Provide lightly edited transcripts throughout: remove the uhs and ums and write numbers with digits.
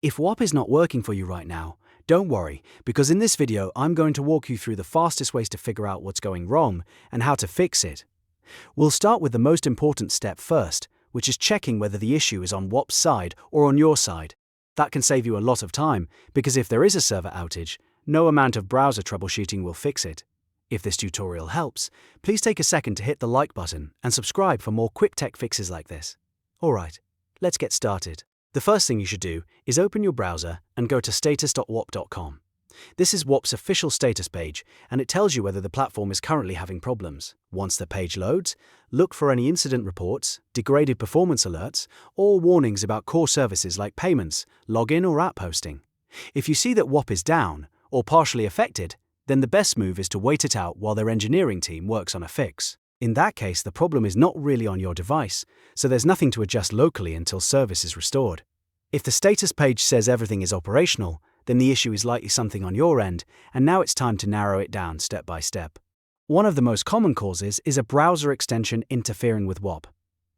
If Whop is not working for you right now, don't worry, because in this video I'm going to walk you through the fastest ways to figure out what's going wrong and how to fix it. We'll start with the most important step first, which is checking whether the issue is on Whop's side or on your side. That can save you a lot of time, because if there is a server outage, no amount of browser troubleshooting will fix it. If this tutorial helps, please take a second to hit the like button and subscribe for more quick tech fixes like this. Alright, let's get started. The first thing you should do is open your browser and go to status.whop.com. This is Whop's official status page, and it tells you whether the platform is currently having problems. Once the page loads, look for any incident reports, degraded performance alerts, or warnings about core services like payments, login, or app hosting. If you see that Whop is down or partially affected, then the best move is to wait it out while their engineering team works on a fix. In that case, the problem is not really on your device, so there's nothing to adjust locally until service is restored. If the status page says everything is operational, then the issue is likely something on your end, and now it's time to narrow it down step by step. One of the most common causes is a browser extension interfering with Whop.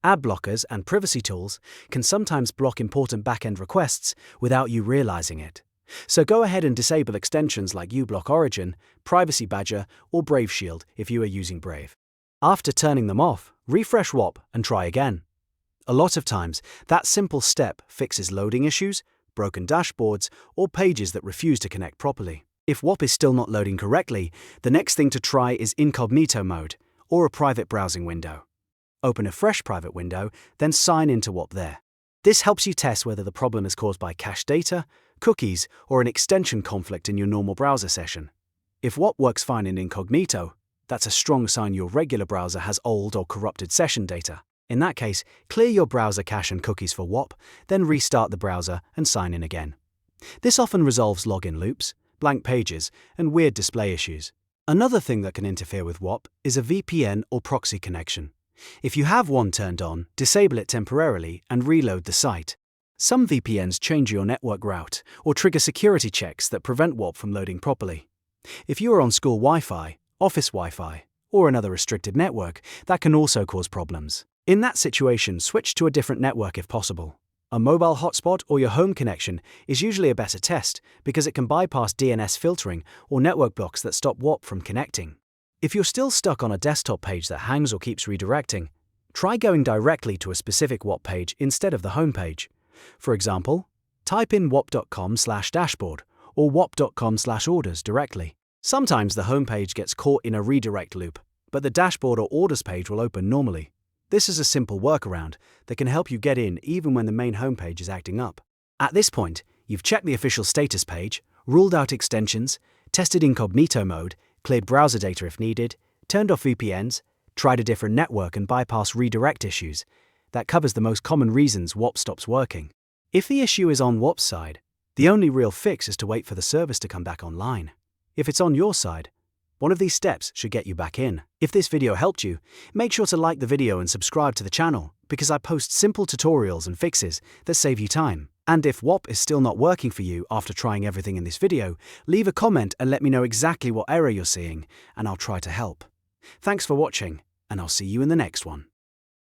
Ad blockers and privacy tools can sometimes block important backend requests without you realizing it. So go ahead and disable extensions like uBlock Origin, Privacy Badger, or Brave Shield if you are using Brave. After turning them off, refresh Whop and try again. A lot of times, that simple step fixes loading issues, broken dashboards, or pages that refuse to connect properly. If Whop is still not loading correctly, the next thing to try is Incognito mode, or a private browsing window. Open a fresh private window, then sign into Whop there. This helps you test whether the problem is caused by cached data, cookies, or an extension conflict in your normal browser session. If Whop works fine in Incognito, that's a strong sign your regular browser has old or corrupted session data. In that case, clear your browser cache and cookies for Whop, then restart the browser and sign in again. This often resolves login loops, blank pages, and weird display issues. Another thing that can interfere with Whop is a VPN or proxy connection. If you have one turned on, disable it temporarily and reload the site. Some VPNs change your network route or trigger security checks that prevent Whop from loading properly. If you are on school Wi-Fi, office Wi-Fi, or another restricted network, that can also cause problems. In that situation, switch to a different network if possible. A mobile hotspot or your home connection is usually a better test because it can bypass DNS filtering or network blocks that stop Whop from connecting. If you're still stuck on a desktop page that hangs or keeps redirecting, try going directly to a specific Whop page instead of the home page. For example, type in whop.com/dashboard or whop.com/orders directly. Sometimes the homepage gets caught in a redirect loop, but the dashboard or orders page will open normally. This is a simple workaround that can help you get in even when the main homepage is acting up. At this point, you've checked the official status page, ruled out extensions, tested incognito mode, cleared browser data if needed, turned off VPNs, tried a different network and bypassed redirect issues. That covers the most common reasons Whop stops working. If the issue is on Whop's side, the only real fix is to wait for the service to come back online. If it's on your side, one of these steps should get you back in. If this video helped you, make sure to like the video and subscribe to the channel, because I post simple tutorials and fixes that save you time. And if Whop is still not working for you after trying everything in this video, leave a comment and let me know exactly what error you're seeing, and I'll try to help. Thanks for watching, and I'll see you in the next one.